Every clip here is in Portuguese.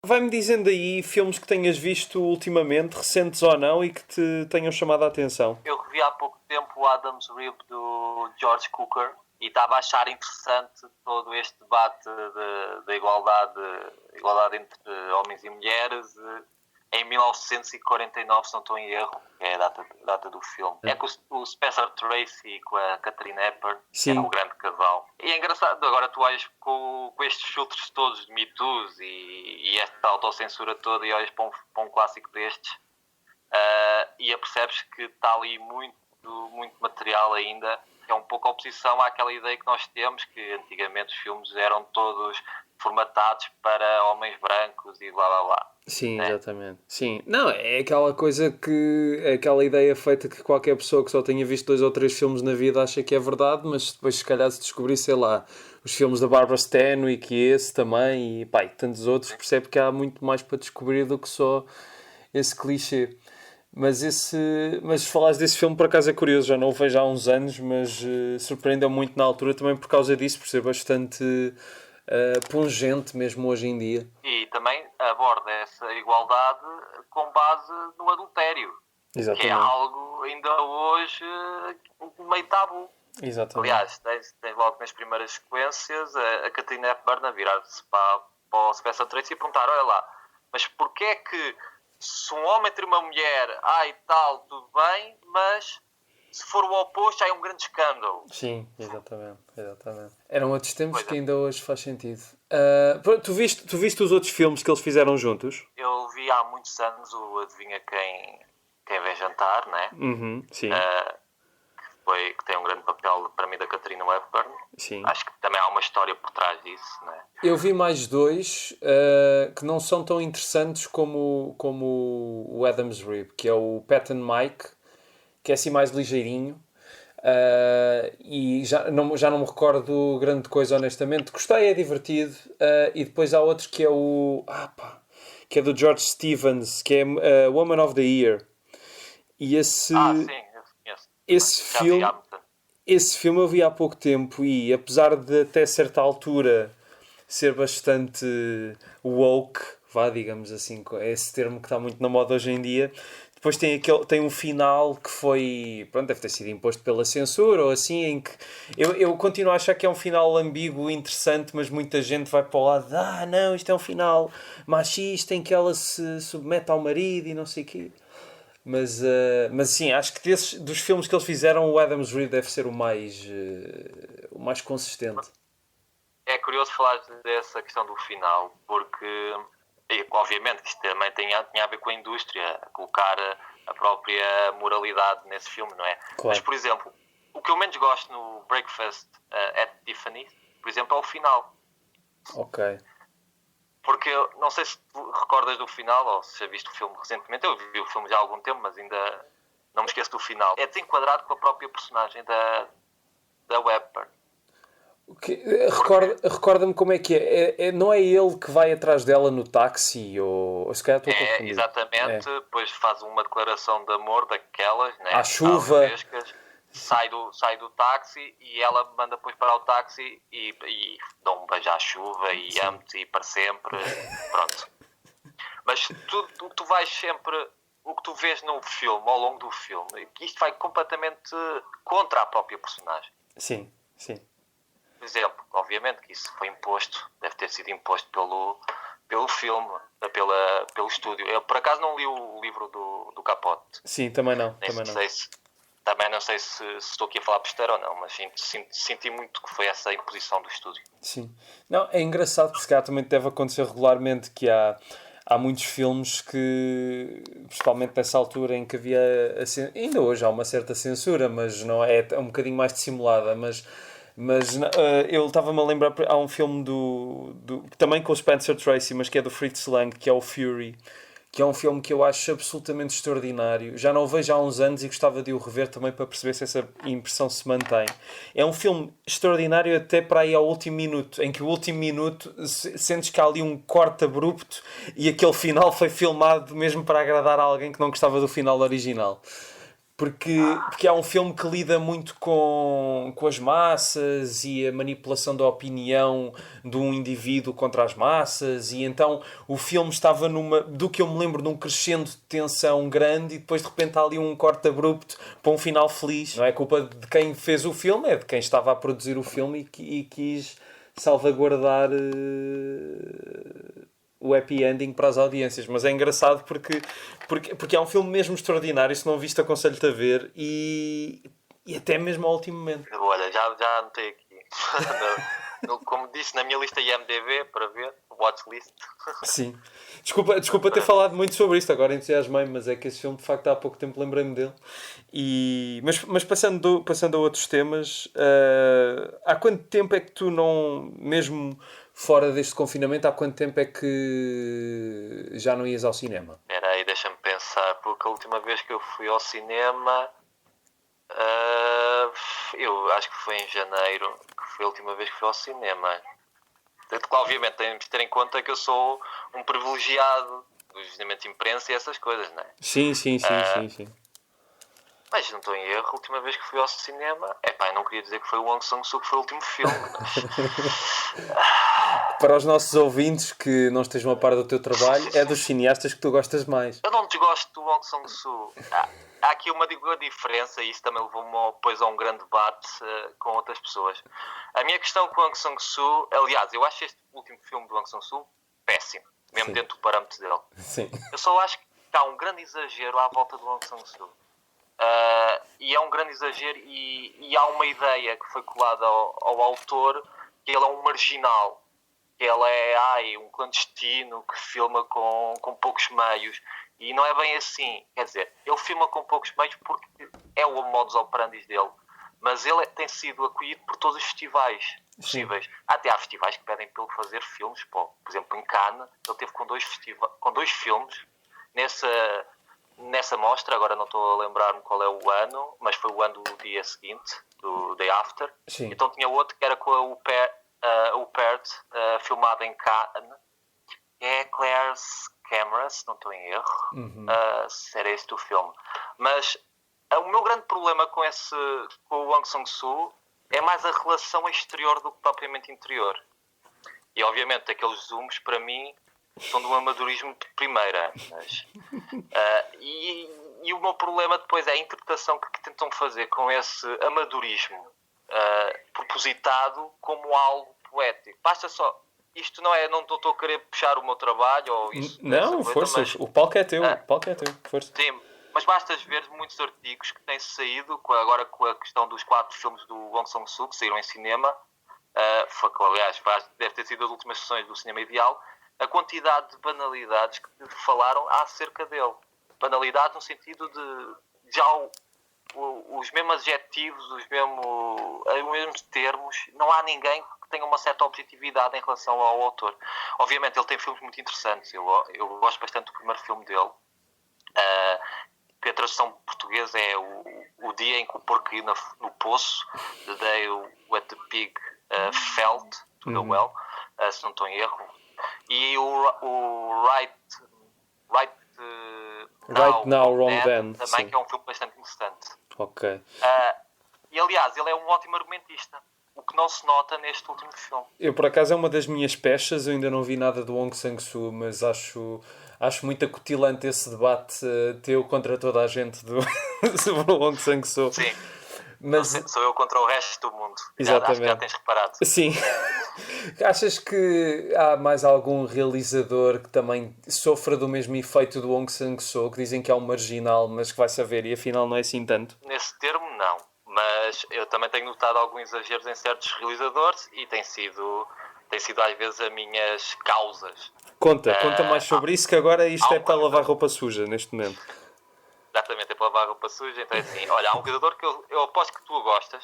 Vai-me dizendo aí filmes que tenhas visto ultimamente, recentes ou não, e que te tenham chamado a atenção. Eu revi há pouco tempo o Adam's Rib do George Cukor e estava a achar interessante todo este debate da igualdade entre homens e mulheres em 1949, se não estou em erro, que é a data do filme. É com o Spencer Tracy e com a Katharine Hepburn, que era o grande casal. E é engraçado, agora tu olhas com estes filtros todos de Me Too e esta autocensura toda e olhas para um clássico destes e apercebes que está ali muito material ainda. É um pouco a oposição àquela ideia que nós temos, que antigamente os filmes eram todos formatados para homens brancos e blá blá blá. Sim, exatamente. Sim. Não, é aquela coisa que... É aquela ideia feita que qualquer pessoa que só tenha visto 2 ou 3 filmes na vida acha que é verdade, mas depois se calhar se descobrir, sei lá, os filmes da Barbara Stanwyck e esse também e tantos outros, percebe que há muito mais para descobrir do que só esse clichê. Mas falares desse filme por acaso é curioso, já não o vejo há uns anos, mas surpreendeu muito na altura também por causa disso, por ser bastante pungente mesmo hoje em dia. E também aborda essa igualdade com base no adultério. Exatamente. Que é algo ainda hoje meio tabu. Exatamente. Aliás, tens logo nas primeiras sequências a Katharine Hepburn a virar-se para o Spencer Tracy e perguntar, olha lá, mas porquê é que se um homem ter uma mulher, e tal, tudo bem, mas se for o oposto, há um grande escândalo. Sim, exatamente. Eram outros tempos que ainda hoje faz sentido. Tu viste os outros filmes que eles fizeram juntos? Eu vi há muitos anos o Adivinha Quem Vem Jantar, né? Sim. Que tem um grande papel para mim da Katharine Hepburn. Sim. Acho que também há uma história por trás disso, né? Eu vi mais 2 que não são tão interessantes como o Adam's Rib, que é o Pat and Mike, que é assim mais ligeirinho. E já não me recordo grande coisa, honestamente. Gostei, é divertido. E depois há outro que é que é do George Stevens, que é Woman of the Year. E esse... sim, eu conheço. Esse filme eu vi há pouco tempo e apesar de até certa altura ser bastante woke, digamos assim, esse termo que está muito na moda hoje em dia, depois tem um final que foi, deve ter sido imposto pela censura ou assim, em que eu continuo a achar que é um final ambíguo, interessante, mas muita gente vai para o lado de, não, isto é um final machista em que ela se submete ao marido e não sei o quê. Mas sim, acho que dos filmes que eles fizeram, o Adam's Rib deve ser o mais consistente. É curioso falar dessa questão do final, porque obviamente que isto também tinha a ver com a indústria, colocar a própria moralidade nesse filme, não é? Claro. Mas, por exemplo, o que eu menos gosto no Breakfast at Tiffany's, por exemplo, é o final. Ok. Porque não sei se tu recordas do final, ou se já viste o filme recentemente. Eu vi o filme já há algum tempo, mas ainda não me esqueço do final. É desenquadrado com a própria personagem da Hepburn. Recorda-me como é que é. Não é ele que vai atrás dela no táxi? Ou se calhar estou a confundir. Exatamente. Depois faz uma declaração de amor daquelas, né? À chuva. Sai do táxi e ela manda depois para o táxi e dá um beijo à chuva e amo-te para sempre. Pronto. Mas tu vais sempre... O que tu vês no filme, ao longo do filme, que isto vai completamente contra a própria personagem. Sim. Por exemplo, obviamente que isso foi imposto, deve ter sido imposto pelo filme, pelo estúdio. Eu, por acaso, não li o livro do Capote. Sim, também não. Também não sei se estou aqui a falar besteira ou não, mas senti muito que foi essa imposição do estúdio. Sim. Não, é engraçado que se calhar também deve acontecer regularmente que há muitos filmes que, principalmente nessa altura em que havia, ainda hoje há uma certa censura, mas não é um bocadinho mais dissimulada, mas eu estava-me a lembrar, há um filme também com o Spencer Tracy, mas que é do Fritz Lang, que é o Fury, que é um filme que eu acho absolutamente extraordinário. Já não o vejo há uns anos e gostava de o rever também para perceber se essa impressão se mantém. É um filme extraordinário até para aí ao último minuto, em que o último minuto sentes que há ali um corte abrupto e aquele final foi filmado mesmo para agradar a alguém que não gostava do final original. porque é um filme que lida muito com as massas e a manipulação da opinião de um indivíduo contra as massas, e então o filme estava do que eu me lembro, num crescendo de tensão grande, e depois de repente há ali um corte abrupto para um final feliz. Não é culpa de quem fez o filme, é de quem estava a produzir o filme e quis salvaguardar o happy ending para as audiências. Mas é engraçado porque é um filme mesmo extraordinário. Se não viste, aconselho-te a ver, e até mesmo ao último momento. Olha, já anotei aqui. Como disse, na minha lista IMDb para ver, watchlist. Sim. Desculpa ter falado muito sobre isto, agora entusiasmei-me, mas é que esse filme, de facto, há pouco tempo lembrei-me dele. Mas passando a outros temas, há quanto tempo é que tu não, mesmo fora deste confinamento, há quanto tempo é que já não ias ao cinema? Espera aí, deixa-me pensar, porque a última vez que eu fui ao cinema, eu acho que foi em janeiro, que foi a última vez que fui ao cinema. Obviamente temos de ter em conta que eu sou um privilegiado do cinema de imprensa e essas coisas, não é? Sim. Mas não estou em erro, a última vez que fui ao cinema, eu não queria dizer que foi o Hong Sang-soo que foi o último filme, mas... Para os nossos ouvintes que não estejam a par do teu trabalho, é dos cineastas que tu gostas mais. Eu não desgosto do Hong Sang-soo. Há aqui uma diferença, e isso também levou-me depois a um grande debate com outras pessoas. A minha questão com o Hong Sang-soo, aliás, eu acho este último filme do Hong Sang-soo péssimo, mesmo dentro do parâmetro dele. Sim. Eu só acho que há um grande exagero à volta do Hong Sang-soo. E é um grande exagero, e há uma ideia que foi colada ao autor, que ele é um marginal, que ele é um clandestino que filma com poucos meios, e não é bem assim. Quer dizer, ele filma com poucos meios porque é o modus operandi dele, mas ele tem sido acolhido por todos os festivais possíveis. Até há festivais que pedem para ele fazer filmes. Por exemplo, em Cannes ele teve com dois filmes nessa mostra. Agora não estou a lembrar-me qual é o ano, mas foi o ano do dia seguinte, do Day After. Sim. Então tinha outro que era com a Rupert, filmado em Cannes, é Claire's Camera, se não estou em erro. Era esse o filme. Mas o meu grande problema com o Hong Sang-soo é mais a relação exterior do que propriamente interior. E obviamente aqueles zooms para mim são de um amadorismo de primeira. E o meu problema depois é a interpretação que tentam fazer com esse amadorismo propositado como algo poético. Basta só... Isto não estou a querer puxar o meu trabalho ou isso. Não, força, mas... o palco é teu, força. Sim, mas basta ver muitos artigos que têm saído, agora com a questão dos 4 filmes do Hong Sang-soo, que saíram em cinema, aliás, deve ter sido as últimas sessões do Cinema Ideal, a quantidade de banalidades que falaram acerca dele. Banalidades no sentido de já os mesmos adjetivos, os mesmos termos, não há ninguém que tenha uma certa objetividade em relação ao autor. Obviamente ele tem filmes muito interessantes, eu gosto bastante do primeiro filme dele, que a tradução portuguesa é o dia em que o porco ia no poço, The Day What the Pig Felt to the Well, se não estou em erro, e o Right Now, Wrong Then, também, sim. Que é um filme bastante interessante. Ok. E aliás, ele é um ótimo argumentista, o que não se nota neste último filme. Eu, por acaso, é uma das minhas pechas. Eu ainda não vi nada do Hong Sang-soo, mas acho muito acutilante esse debate teu contra toda a gente sobre o Hong Sang-soo. Sim. Mas... Sou eu contra o resto do mundo. Exatamente. Acho que já tens reparado. Sim. Achas que há mais algum realizador que também sofra do mesmo efeito do Hong Sang-soo, que dizem que é um marginal, mas que vai saber e afinal não é assim tanto? Nesse termo, não. Mas eu também tenho notado alguns exageros em certos realizadores e tem sido às vezes as minhas causas. Conta mais sobre isso, que agora isto é para lavar roupa suja neste momento. Exatamente, é para lavar roupa suja. Então é assim, olha, há um realizador que eu aposto que tu gostas,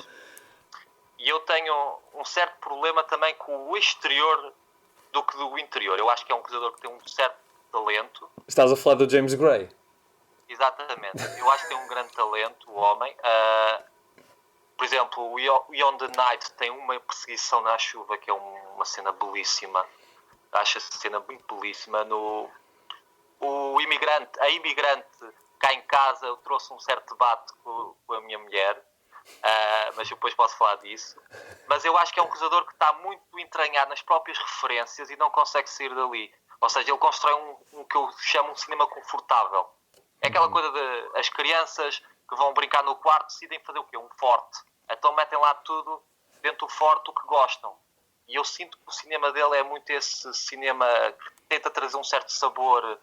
e eu tenho um certo problema também com o exterior do que do interior. Eu acho que é um realizador que tem um certo talento. Estás a falar do James Gray? Exatamente, eu acho que tem um grande talento, o homem. Por exemplo, o Beyond the Night tem uma perseguição na chuva que é uma cena belíssima. Acho essa cena muito belíssima. A imigrante cá em casa eu trouxe um certo debate com a minha mulher, mas eu depois posso falar disso. Mas eu acho que é um realizador que está muito entranhado nas próprias referências e não consegue sair dali. Ou seja, ele constrói um que eu chamo um cinema confortável. É aquela coisa de as crianças que vão brincar no quarto decidem fazer o quê? Um forte. Então metem lá tudo dentro do forte o que gostam. E eu sinto que o cinema dele é muito esse cinema que tenta trazer um certo sabor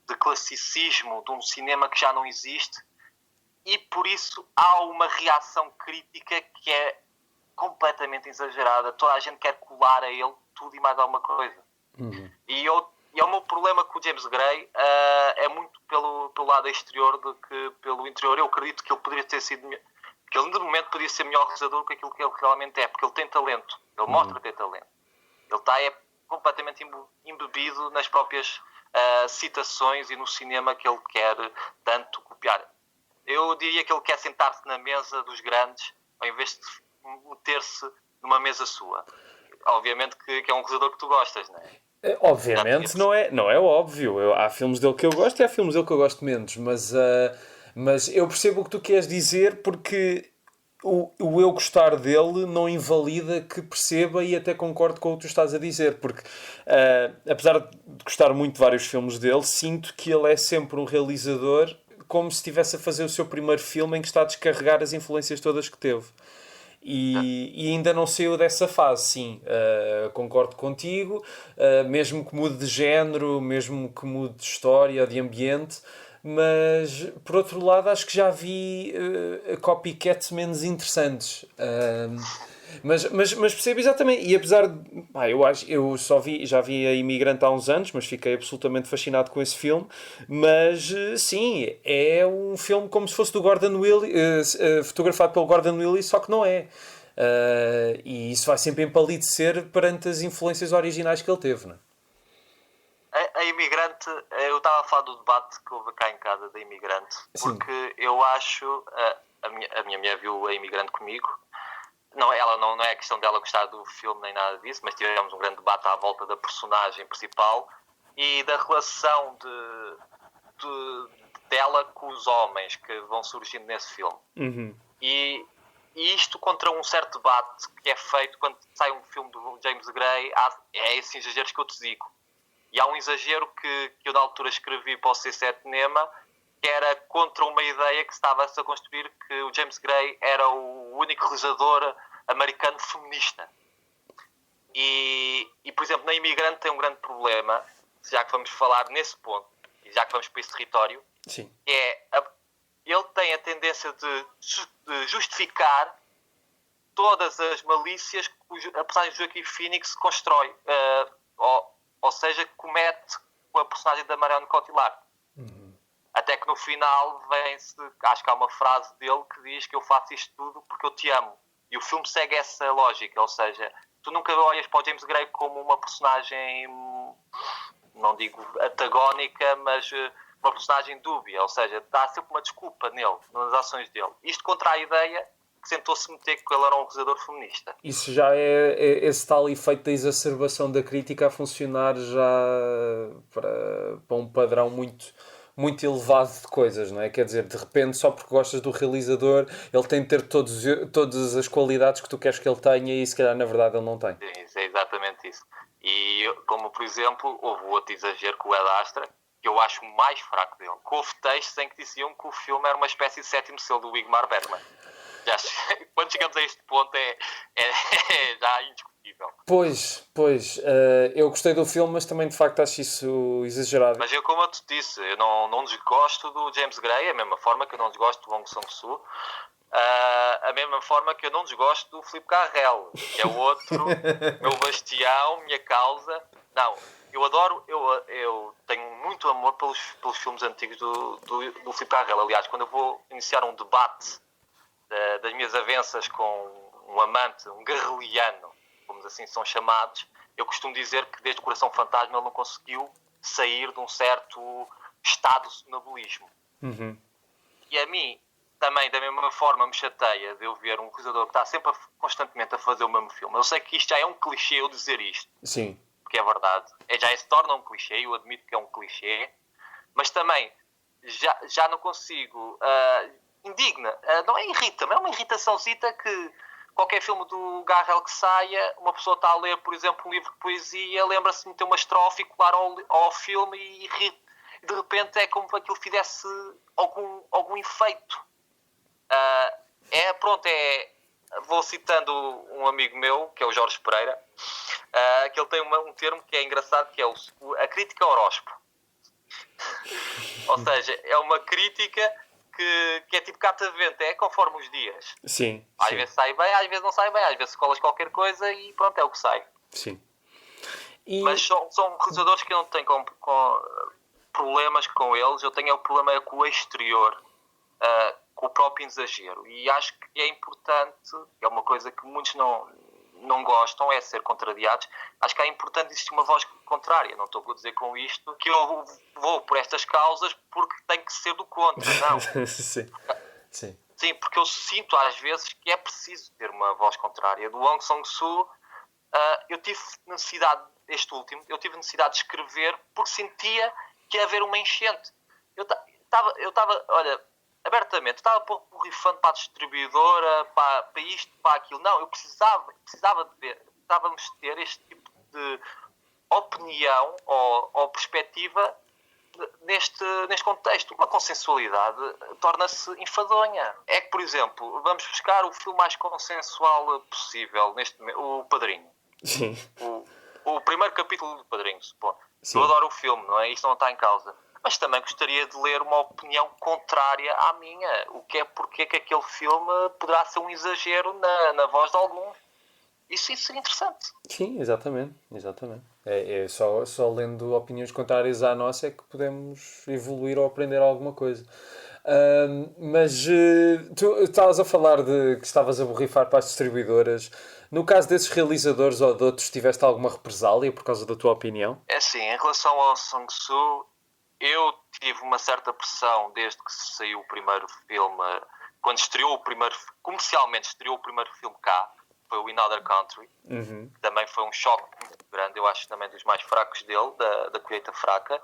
de classicismo, de um cinema que já não existe. E por isso há uma reação crítica que é completamente exagerada. Toda a gente quer colar a ele tudo e mais alguma coisa. E o meu problema com o James Gray é muito pelo lado exterior do que pelo interior. Eu acredito que ele poderia ter sido... que ele, de momento, podia ser melhor realizador do que aquilo que ele realmente é. Porque ele tem talento. Ele mostra ter talento. Ele está completamente embebido nas próprias citações e no cinema que ele quer tanto copiar. Eu diria que ele quer sentar-se na mesa dos grandes ao invés de meter-se numa mesa sua. Obviamente que é um realizador que tu gostas, não é? Obviamente não é óbvio. Há filmes dele que eu gosto e há filmes dele que eu gosto menos, mas eu percebo o que tu queres dizer, porque o eu gostar dele não invalida que perceba, e até concordo com o que tu estás a dizer, porque apesar de gostar muito de vários filmes dele, sinto que ele é sempre um realizador como se estivesse a fazer o seu primeiro filme, em que está a descarregar as influências todas que teve. E ainda não saiu dessa fase, sim. Concordo contigo. Mesmo que mude de género, mesmo que mude de história, de ambiente. Mas, por outro lado, acho que já vi copycats menos interessantes. Mas percebo exatamente. E apesar de... eu já vi a Imigrante há uns anos, mas fiquei absolutamente fascinado com esse filme. Mas, sim, é um filme como se fosse do Gordon Willis, fotografado pelo Gordon Willis, só que não é. E isso vai sempre empalidecer perante as influências originais que ele teve, não é? A Imigrante, eu estava a falar do debate que houve cá em casa da Imigrante, porque sim, eu acho, a minha mulher viu a Imigrante comigo. Não, ela não é questão dela gostar do filme nem nada disso, mas tivemos um grande debate à volta da personagem principal e da relação dela com os homens que vão surgindo nesse filme. E isto contra um certo debate que é feito quando sai um filme do James Gray, é esses exageros que eu te digo. E há um exagero que eu na altura escrevi para o C7 Cinema, que era contra uma ideia que estava-se a construir, que o James Gray era o único realizador americano feminista. E, por exemplo, na Imigrante tem um grande problema, já que vamos falar nesse ponto, e já que vamos para esse território, sim, ele tem a tendência de justificar todas as malícias que a personagem de Joaquin Phoenix constrói, ou seja, comete com a personagem da Marion Cotillard. Até que no final acho que há uma frase dele que diz que eu faço isto tudo porque eu te amo. E o filme segue essa lógica, ou seja, tu nunca olhas para o James Gray como uma personagem, não digo antagónica, mas uma personagem dúbia, ou seja, dá sempre uma desculpa nele, nas ações dele. Isto contra a ideia que tentou-se meter que ele era um realizador feminista. Isso já é esse tal efeito da exacerbação da crítica a funcionar já para um padrão muito elevado de coisas, não é? Quer dizer, de repente, só porque gostas do realizador, ele tem de ter todas as qualidades que tu queres que ele tenha, e se calhar na verdade ele não tem. Sim, é exatamente isso. E como, por exemplo, houve outro exagero com o Ad Astra, que eu acho o mais fraco dele. Que houve textos em que diziam que o filme era uma espécie de sétimo selo do Ingmar Bergman. Quando chegamos a este ponto é já indiscutível. Pois, eu gostei do filme, mas também de facto acho isso exagerado. Mas como eu te disse, eu não desgosto do James Gray, a mesma forma que eu não desgosto do Bong Joon-ho, a mesma forma que eu não desgosto do Philippe Carrel, que é o outro, meu bastião, minha causa. Não, eu adoro, eu tenho muito amor pelos filmes antigos do Philippe Carrel. Aliás, quando eu vou iniciar um debate das minhas avanças com um amante, um garreliano, como assim são chamados, eu costumo dizer que desde o Coração Fantasma ele não conseguiu sair de um certo estado de sonambulismo. E a mim, também, da mesma forma, me chateia de eu ver um realizador que está sempre constantemente a fazer o mesmo filme. Eu sei que isto já é um clichê eu dizer isto. Sim. Porque é verdade. Já se torna um clichê, eu admito que é um clichê, mas também já não consigo. Indigna. Não é irrita, mas é uma irritaçãozita que qualquer filme do Garrel que saia, uma pessoa está a ler, por exemplo, um livro de poesia, lembra-se de meter uma estrofe e colar ao filme e de repente é como se aquilo fizesse algum efeito. Vou citando um amigo meu, que é o Jorge Pereira, que ele tem um termo que é engraçado, que é a crítica horóscopo. Ou seja, é uma crítica que é tipo catavento, é conforme os dias. Sim. Às vezes sai bem, às vezes não sai bem, às vezes colas qualquer coisa e pronto, é o que sai. Sim. Mas são realizadores que eu não tenho problemas com eles, eu tenho o problema com o exterior, com o próprio exagero. E acho que é importante, é uma coisa que muitos não gostam, é ser contrariados. Acho que é importante existir uma voz contrária. Não estou a dizer com isto que eu vou por estas causas porque tem que ser do contra, não. Sim, porque eu sinto às vezes que é preciso ter uma voz contrária. Do Aung San Suu Kyi, eu tive necessidade, eu tive necessidade de escrever porque sentia que ia haver uma enchente. Eu estava, olha, abertamente, estava borrifando para a distribuidora, para isto, para aquilo. Não, eu precisava de ver, precisávamos ter este tipo de opinião ou perspectiva neste contexto. Uma consensualidade torna-se enfadonha. É que, por exemplo, vamos buscar o filme mais consensual possível, o Padrinho. Sim. O primeiro capítulo do Padrinho, suponho. Eu adoro o filme, não é? Isso não está em causa. Mas também gostaria de ler uma opinião contrária à minha. Porque é que aquele filme poderá ser um exagero na voz de alguns. Isso seria interessante. Sim, exatamente. É só lendo opiniões contrárias à nossa é que podemos evoluir ou aprender alguma coisa. Mas tu estavas a falar de que estavas a borrifar para as distribuidoras. No caso desses realizadores ou de outros, tiveste alguma represália por causa da tua opinião? É assim, em relação ao Sang Soo, eu tive uma certa pressão desde que saiu o primeiro filme, quando comercialmente estreou o primeiro filme cá, foi o In Other Country. Uhum. Também foi um choque muito grande, eu acho também dos mais fracos dele, da colheita fraca.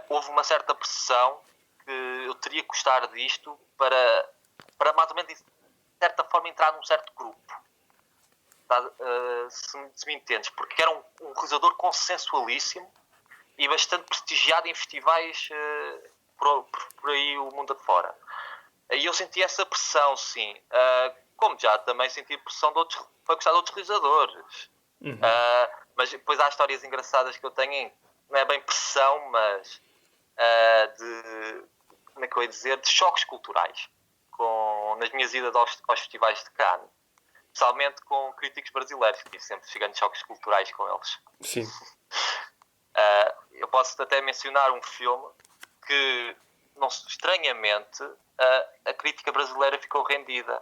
Houve uma certa pressão que eu teria que gostar disto para mais ou menos, de certa forma, entrar num certo grupo. Se me entendes, porque era um realizador consensualíssimo e bastante prestigiado em festivais por aí o mundo afora. E eu senti essa pressão, sim. Como já também senti pressão para gostar de outros realizadores. Uhum. Mas depois há histórias engraçadas que eu tenho, não é bem pressão, mas como é que eu ia dizer, de choques culturais nas minhas idas aos festivais de Cannes. Especialmente com críticos brasileiros, que sempre chegando choques culturais com eles. Sim. Eu posso até mencionar um filme que, estranhamente, a crítica brasileira ficou rendida,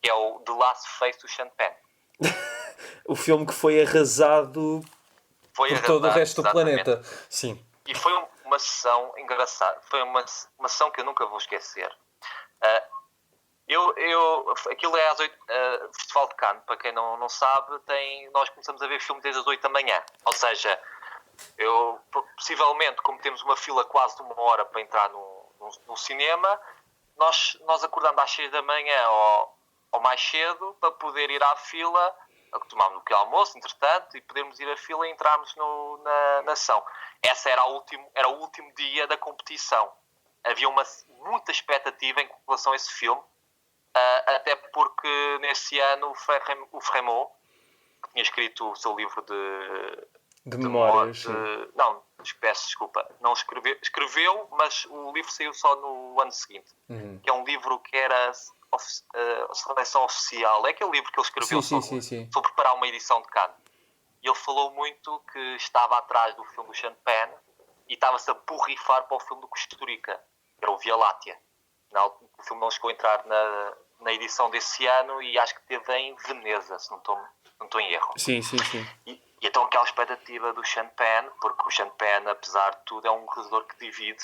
que é o The Last Face do Sean Penn. O filme que foi arrasado por todo o resto do planeta. Sim. E foi uma sessão engraçada. Foi uma sessão que eu nunca vou esquecer. Aquilo é às 8, Festival de Cannes, para quem não sabe, nós começamos a ver filme desde as 8 da manhã. Ou seja, possivelmente, como temos uma fila quase de uma hora para entrar no cinema, nós acordamos às 6 da manhã ou mais cedo para poder ir à fila, tomarmos um pequeno almoço, entretanto, e podermos ir à fila e entrarmos na ação. Essa era o último dia da competição. Havia muita expectativa em relação a esse filme. Até porque nesse ano o Frémaux, que tinha escrito o seu livro de memórias, peço desculpa, não escreveu, mas o livro saiu só no ano seguinte. Uhum. Que é um livro que era seleção oficial, é aquele livro que ele escreveu sobre preparar uma edição de Cannes. E ele falou muito que estava atrás do filme do Sean Penn e estava-se a borrifar para o filme do Kusturica, que era o Via Láctea. O filme não chegou a entrar na edição desse ano e acho que teve em Veneza, se não estou em erro. Sim. E então aquela expectativa do Sean Penn, porque o Sean Penn, apesar de tudo, é um realizador que divide.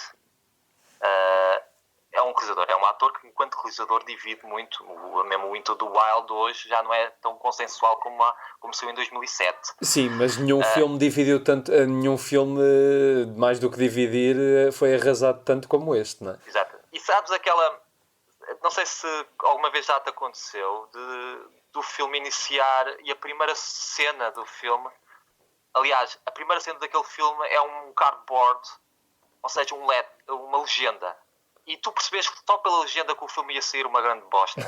é um realizador, é um ator que, enquanto realizador, divide muito. Mesmo o Into the Wild hoje já não é tão consensual como saiu em 2007. Sim, mas nenhum filme dividiu tanto, nenhum filme, mais do que dividir, foi arrasado tanto como este, não é? Exato. E sabes aquela... Não sei se alguma vez já te aconteceu do filme iniciar e a primeira cena do filme... Aliás, a primeira cena daquele filme é um cardboard, ou seja, uma legenda. E tu percebes que só pela legenda que o filme ia sair uma grande bosta.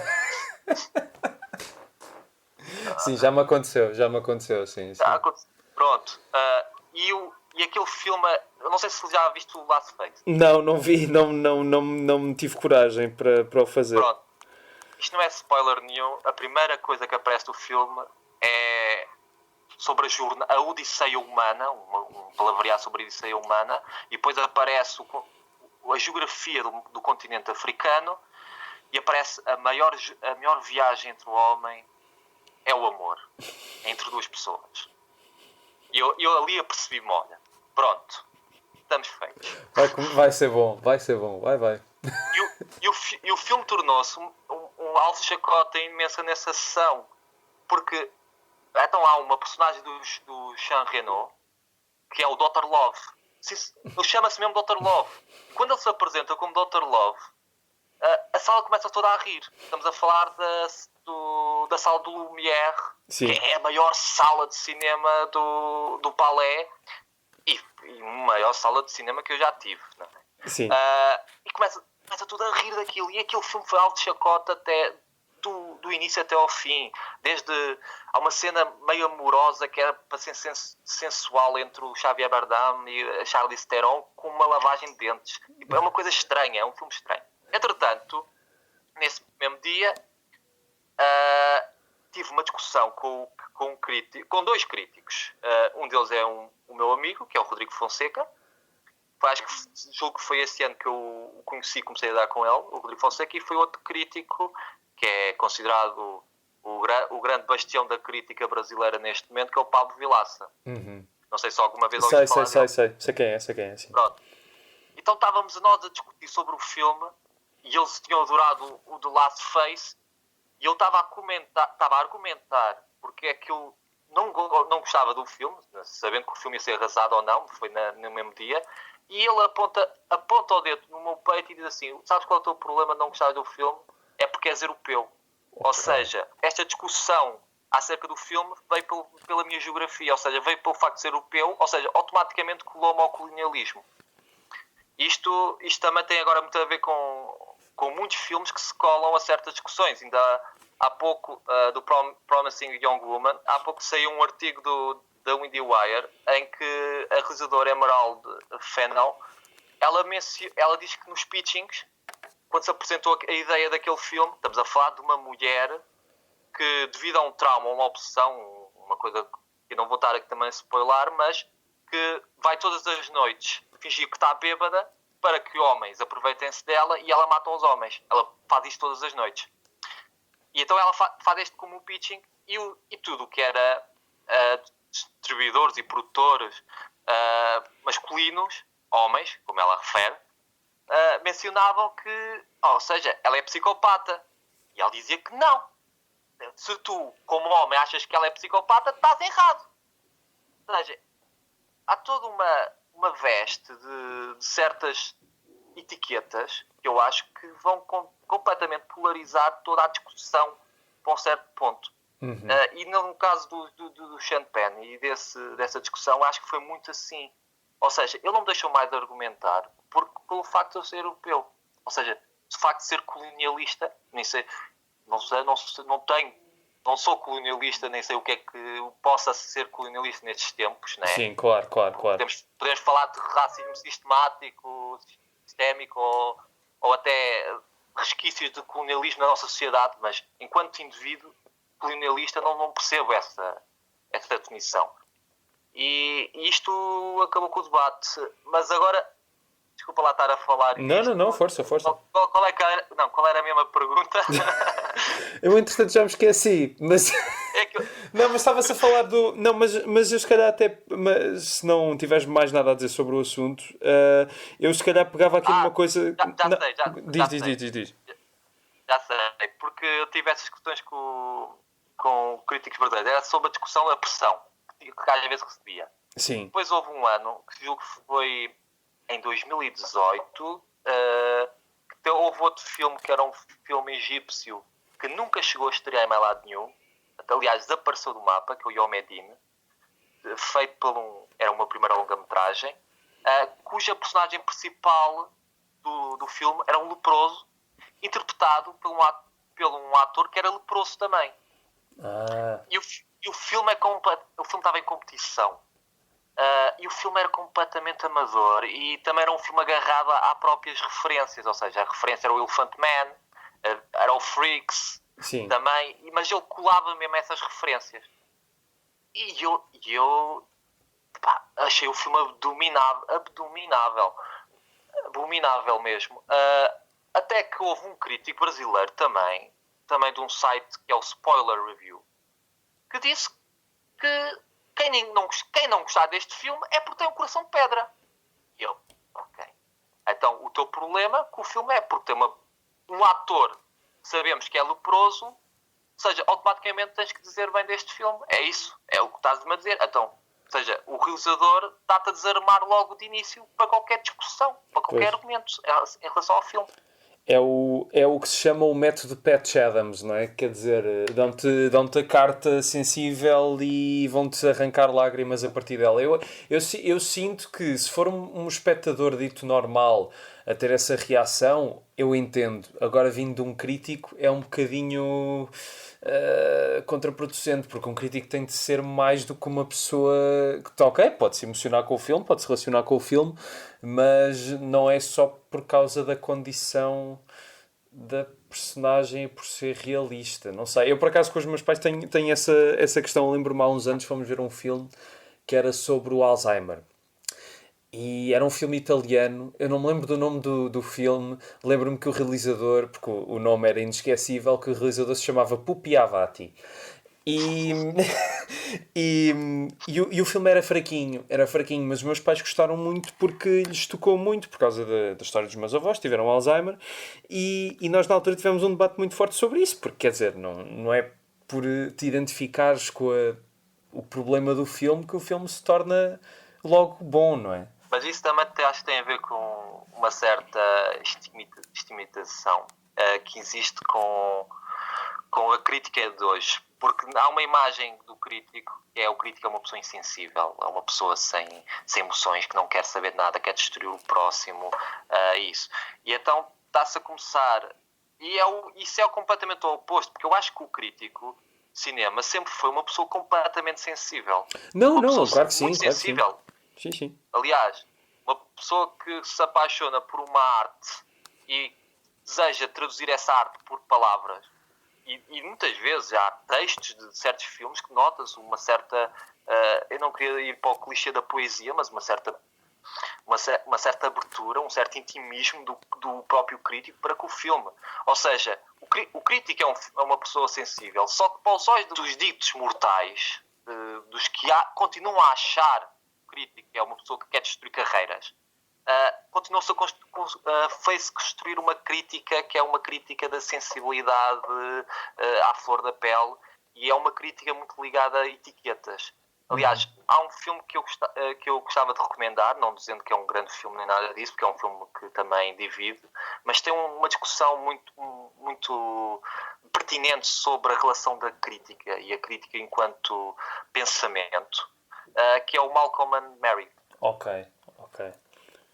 Sim, já me aconteceu, sim. Pronto. E aquele filme, eu não sei se já viste o Last Face. Não vi, não tive coragem para o fazer. Pronto. Isto não é spoiler nenhum. A primeira coisa que aparece no filme é sobre a Odisseia humana, um palavreado sobre a Odisseia humana, e depois aparece a geografia do continente africano e aparece a maior viagem entre o homem é o amor, entre duas pessoas. E eu ali apercebi-me, olha, pronto, estamos feitos. Vai ser bom, vai. E o filme tornou-se um alvo de chacota imensa nessa sessão, porque então há uma personagem do Jean Reno, que é o Dr. Love. Ele chama-se mesmo Dr. Love. E quando ele se apresenta como Dr. Love, a sala começa toda a rir. Estamos a falar da sala do Lumière, sim, que é a maior sala de cinema do Palais e maior sala de cinema que eu já tive. Não é? Sim. E começa tudo a rir daquilo. E aquele filme foi algo de chacota até... Do início até ao fim, há uma cena meio amorosa que era para ser sensual entre o Xavier Bardem e a Charlize Theron, com uma lavagem de dentes. É uma coisa estranha, é um filme estranho. Entretanto, nesse mesmo dia, tive uma discussão com dois críticos. Um deles é o meu amigo, que é o Rodrigo Fonseca. Julgo que foi esse ano que eu o conheci e comecei a dar com ele, o Rodrigo Fonseca, e foi outro crítico que é considerado o grande bastião da crítica brasileira neste momento, que é o Pablo Vilaça. Uhum. Não sei se alguma vez ouviste falar dele. Sei quem é, sim. Pronto. Então estávamos nós a discutir sobre o filme e eles tinham adorado o The Last Face e eu estava a argumentar porque é que eu não gostava do filme, sabendo que o filme ia ser arrasado ou não, foi no mesmo dia, e ele aponta o dedo no meu peito e diz assim: sabes qual é o teu problema de não gostar do filme? É porque és europeu. Okay. Ou seja, esta discussão acerca do filme veio pela minha geografia, ou seja, veio pelo facto de ser europeu, ou seja, automaticamente colou-me ao colonialismo. Isto também tem agora muito a ver com muitos filmes que se colam a certas discussões. Ainda há pouco, do Promising Young Woman, há pouco saiu um artigo da IndieWire em que a realizadora Emerald Fennell, ela diz que nos pitchings, quando se apresentou a ideia daquele filme, estamos a falar de uma mulher que, devido a um trauma, uma obsessão, uma coisa que eu não vou estar aqui também a spoiler, mas que vai todas as noites fingir que está bêbada para que homens aproveitem-se dela e ela mata os homens. Ela faz isto todas as noites. E então ela faz este como um pitching e tudo o que era distribuidores e produtores masculinos, homens, como ela refere, mencionavam que, ou seja, ela é psicopata. E ela dizia que não. Se tu, como homem, achas que ela é psicopata, estás errado. Ou seja, há toda uma veste de certas etiquetas que eu acho que vão completamente polarizar toda a discussão para um certo ponto. Uhum. E no caso do Sean Penn e dessa discussão, acho que foi muito assim. Ou seja, ele não me deixou mais de argumentar pelo facto de eu ser europeu. Ou seja, o facto de ser colonialista, nem sei, não sou colonialista, nem sei o que é que possa ser colonialista nestes tempos, né? Sim, claro. Podemos falar de racismo sistémico ou até resquícios de colonialismo na nossa sociedade, mas enquanto indivíduo colonialista não percebo essa definição. E isto acabou com o debate. Mas agora, desculpa lá estar a falar. Não, força. Qual era a mesma pergunta? Eu, entretanto, já me esqueci, mas... É que eu- Não, mas estava-se a falar do... Não, mas eu se calhar até... Mas, se não tiveres mais nada a dizer sobre o assunto, eu se calhar pegava aqui numa Ah, coisa... já Não, sei, diz, já diz, sei. diz, diz, diz. Já sei, porque eu tive essas questões com críticos brasileiros. Era sobre a discussão da pressão que às vezes recebia. Sim, Depois houve um ano, que julgo que foi em 2018, que houve outro filme que era um filme egípcio que nunca chegou a estrear em mais lado nenhum. Aliás, desapareceu do mapa, que é o Yomedine, feito por era uma primeira longa-metragem, cuja personagem principal do filme era um leproso, interpretado por um ator que era leproso também. Ah, E o filme o filme estava em competição. E o filme era completamente amador e também era um filme agarrado a próprias referências, ou seja, a referência era o Elephant Man, era o Freaks sim. também, mas ele colava mesmo essas referências. E eu pá, achei o filme abominável mesmo. Até que houve um crítico brasileiro também de um site que é o Spoiler Review, que disse que quem não gostar deste filme é porque tem um coração de pedra. E eu, ok. Então o teu problema com o filme é porque tem um ator que sabemos que é leproso, ou seja, automaticamente tens que dizer bem deste filme. É isso, é o que estás-me a dizer. Então, ou seja, o realizador está-te a desarmar logo de início para qualquer discussão, para qualquer Pois. argumento em relação ao filme. É o que se chama o método Patch Adams, não é? Quer dizer, dão-te a carta sensível e vão-te arrancar lágrimas a partir dela. Eu sinto que se for um espectador dito normal a ter essa reação, eu entendo. Agora, vindo de um crítico, é um bocadinho contraproducente, porque um crítico tem de ser mais do que uma pessoa que está ok, pode se emocionar com o filme, pode se relacionar com o filme, mas não é só por causa da condição da personagem e por ser realista. Não sei, eu por acaso com os meus pais tenho essa questão. Eu lembro-me há uns anos fomos ver um filme que era sobre o Alzheimer. E era um filme italiano, eu não me lembro do nome do filme, lembro-me que o realizador, porque o nome era inesquecível, que o realizador se chamava Pupi Avati. E, e o filme era fraquinho, mas os meus pais gostaram muito porque lhes tocou muito por causa da história dos meus avós, tiveram Alzheimer, e nós na altura tivemos um debate muito forte sobre isso, porque quer dizer, não é por te identificares com o problema do filme que o filme se torna logo bom, não é? Mas isso também acho que tem a ver com uma certa estigmatização que existe com a crítica de hoje. Porque há uma imagem do crítico, que é o crítico é uma pessoa insensível, é uma pessoa sem emoções, que não quer saber de nada, quer destruir o próximo, isso. E então está-se a começar... Isso é completamente o oposto, porque eu acho que o crítico de cinema sempre foi uma pessoa completamente sensível. Não, Uma não, pessoa claro que sim, muito claro que sim. sensível. Sim, sim. Aliás, uma pessoa que se apaixona por uma arte e deseja traduzir essa arte por palavras, e muitas vezes há textos de certos filmes que notas uma certa... eu não queria ir para o clichê da poesia, mas uma certa abertura, um certo intimismo do próprio crítico para com o filme. Ou seja, o crítico é uma pessoa sensível, só que para os olhos dos ditos mortais, dos que continuam a achar crítico é uma pessoa que quer destruir carreiras, continua-se a fez-se construir uma crítica que é uma crítica da sensibilidade à flor da pele, e é uma crítica muito ligada a etiquetas. Aliás, há um filme que eu gostava de recomendar, não dizendo que é um grande filme nem nada disso, porque é um filme que também divide, mas tem uma discussão muito pertinente sobre a relação da crítica e a crítica enquanto pensamento, que é o Malcolm and Mary. Ok.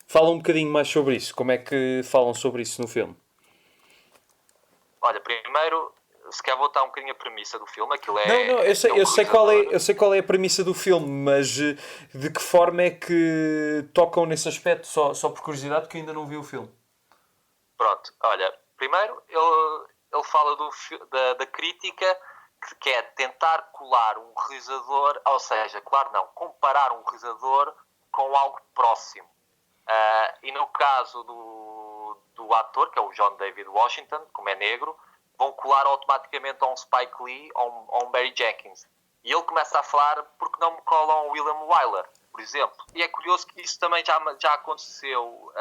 Fala um bocadinho mais sobre isso. Como é que falam sobre isso no filme? Olha, primeiro, se quer voltar um bocadinho a premissa do filme, aquilo é... Não, eu sei, é um eu sei qual realizador. eu sei qual é a premissa do filme, mas de que forma é que tocam nesse aspecto? Só por curiosidade, porque eu ainda não vi o filme. Pronto, olha, primeiro ele fala da crítica, que é tentar colar um realizador, ou seja, claro não, comparar um realizador com algo próximo. E no caso do ator, que é o John David Washington, como é negro, vão colar automaticamente a um Spike Lee ou a um Barry Jenkins. E ele começa a falar porque não me colam o William Wyler, por exemplo. E é curioso que isso também já aconteceu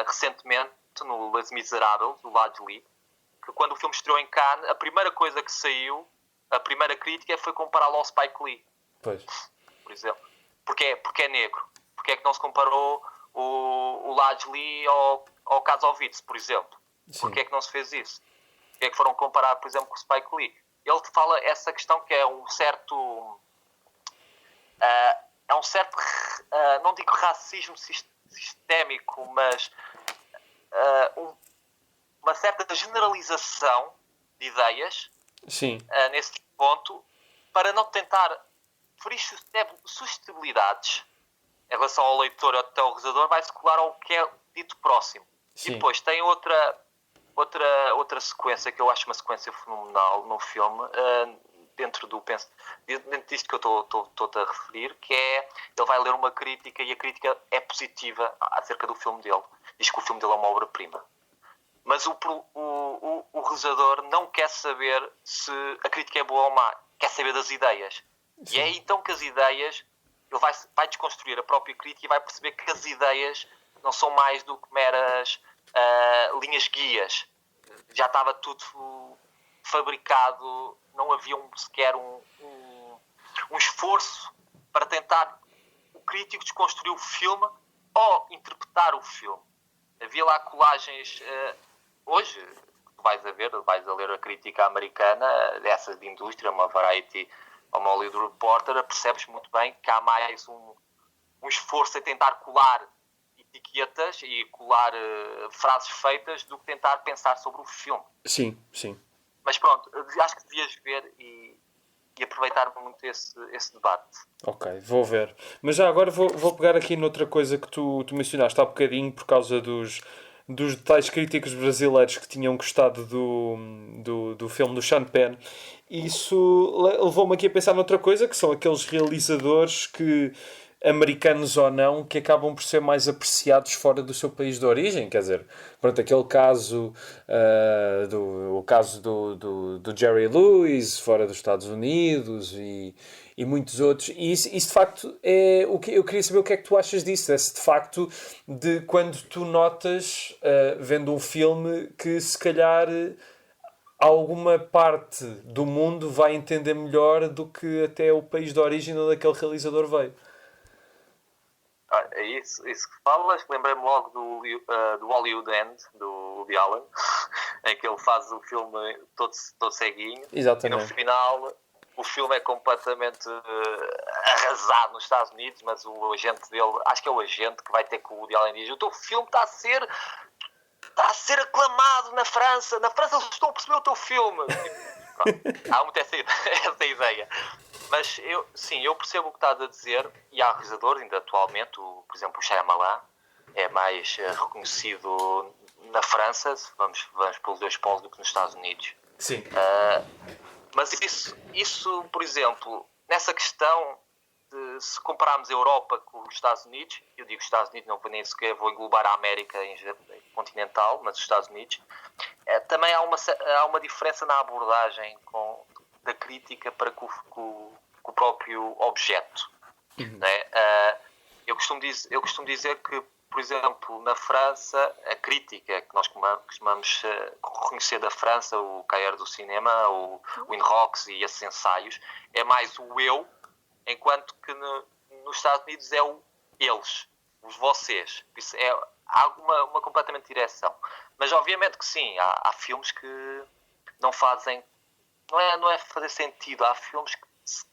recentemente no Les Miserables, do Ladj Ly, que quando o filme estreou em Cannes, a primeira coisa que saiu, a primeira crítica foi compará-lo ao Spike Lee. Pois. Por exemplo. Porque é negro. Porque é que não se comparou o Ladj Ly ao Kassovitz, por exemplo? Sim. Porque é que não se fez isso? Porque é que foram comparar, por exemplo, com o Spike Lee? Ele fala essa questão que é um certo... não digo racismo sistémico, mas uma certa generalização de ideias. Sim. Nesse ponto, para não tentar ferir suscetibilidades em relação ao leitor ou até ao realizador, vai-se colar ao que é dito próximo. Sim. E depois tem outra sequência que eu acho uma sequência fenomenal no filme, dentro disto que eu estou-te a referir, que é, ele vai ler uma crítica e a crítica é positiva acerca do filme dele. Diz que o filme dele é uma obra-prima. Mas o realizador não quer saber se a crítica é boa ou má, quer saber das ideias. Sim. E é então que as ideias, ele vai desconstruir a própria crítica e vai perceber que as ideias não são mais do que meras linhas guias. Já estava tudo fabricado, não havia sequer um esforço para tentar o crítico desconstruir o filme ou interpretar o filme. Havia lá colagens. Hoje, vais a ler a crítica americana, dessas de indústria, uma Variety ou uma Hollywood Reporter, percebes muito bem que há mais um esforço em tentar colar etiquetas e colar frases feitas do que tentar pensar sobre o filme. Sim, sim. Mas pronto, acho que devias ver e aproveitar muito esse debate. Ok, vou ver. Mas já agora vou pegar aqui noutra coisa que tu mencionaste há bocadinho por causa dos detalhes críticos brasileiros que tinham gostado do filme do Sean Penn. Isso levou-me aqui a pensar noutra coisa, que são aqueles realizadores que, americanos ou não, que acabam por ser mais apreciados fora do seu país de origem. Quer dizer, pronto, aquele caso do Jerry Lewis fora dos Estados Unidos e muitos outros. E isso de facto é o que eu queria saber. O que é que tu achas disso? É de facto de quando tu notas, vendo um filme, que se calhar alguma parte do mundo vai entender melhor do que até o país de origem onde aquele realizador veio. É isso que falas, lembrei-me logo do Hollywood End, do Woody Allen, em que ele faz o filme todo ceguinho. Exatamente. E no final o filme é completamente arrasado nos Estados Unidos, mas o agente dele, acho que é o agente que vai ter com o Woody Allen, diz: o teu filme está a ser aclamado na França eles estão a perceber o teu filme. Há muito essa ideia. Mas eu percebo o que estás a dizer, e há realizadores ainda atualmente, por exemplo o Shyamalan é mais reconhecido na França, vamos pelos dois polos, do que nos Estados Unidos. Sim. Mas isso, por exemplo, nessa questão de se compararmos a Europa com os Estados Unidos, eu digo Estados Unidos, não nem sequer vou englobar a América continental, mas os Estados Unidos, também há uma diferença na abordagem da crítica para com o próprio objeto. Uhum. Né? Eu costumo dizer que, por exemplo, na França, a crítica que nós costumamos reconhecer da França, o Cahiers do Cinema, o Winrocks e esses ensaios, é mais o eu, enquanto que nos Estados Unidos é o eles, os vocês. Isso há uma completamente direção. Mas obviamente que sim, há filmes que não fazem, não é fazer sentido. Há filmes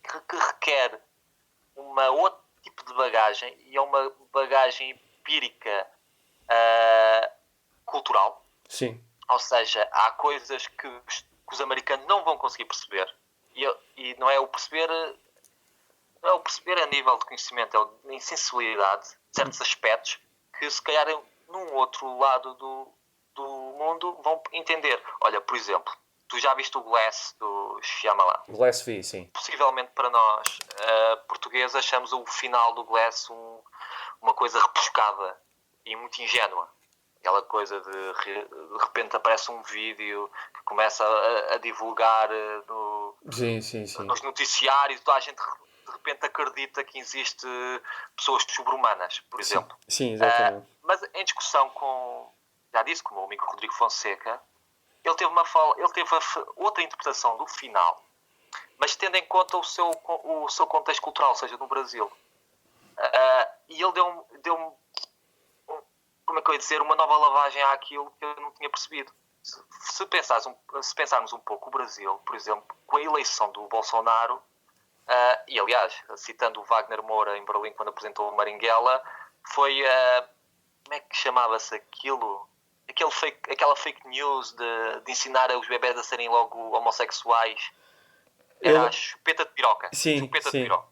que requer outro tipo de bagagem, e é uma bagagem empírica cultural. Sim. Ou seja, há coisas que os americanos não vão conseguir perceber, e não é o perceber a nível de conhecimento, é em sensibilidade de certos aspectos que se calhar num outro lado do mundo vão entender. Olha, por exemplo, tu já viste o Glass do Shyamalan? Glass vi, sim. Possivelmente para nós, portugueses, achamos o final do Glass uma coisa repuscada e muito ingênua. Aquela coisa de repente aparece um vídeo que começa a divulgar nos noticiários, toda a gente de repente acredita que existe pessoas sobre-humanas, por exemplo. Sim, exatamente. Mas em discussão já disse, com o meu amigo Rodrigo Fonseca, ele teve outra interpretação do final, mas tendo em conta o seu contexto cultural, ou seja, no Brasil. E ele deu-me, como é que eu ia dizer, uma nova lavagem àquilo que eu não tinha percebido. Se pensarmos um pouco o Brasil, por exemplo, com a eleição do Bolsonaro, e aliás, citando o Wagner Moura em Berlim quando apresentou o Marighella, foi, como é que chamava-se aquilo? Aquela fake news de ensinar os bebés a serem logo homossexuais. Era a chupeta de piroca. Chupeta de piroca.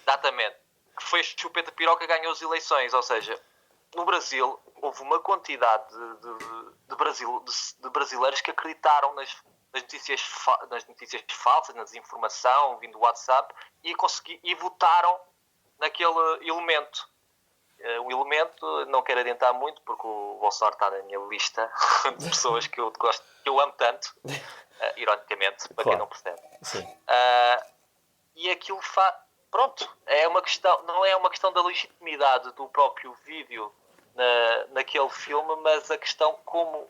Exatamente. Que foi a chupeta de piroca que ganhou as eleições. Ou seja, no Brasil houve uma quantidade de brasileiros que acreditaram nas notícias falsas, na desinformação, vindo do WhatsApp, e votaram naquele elemento. Um elemento, não quero adiantar muito, porque o Bolsonaro está na minha lista de pessoas que eu gosto, que eu amo tanto, ironicamente, para quem não percebe. E aquilo pronto, não é uma questão da legitimidade do próprio vídeo naquele filme, mas a questão como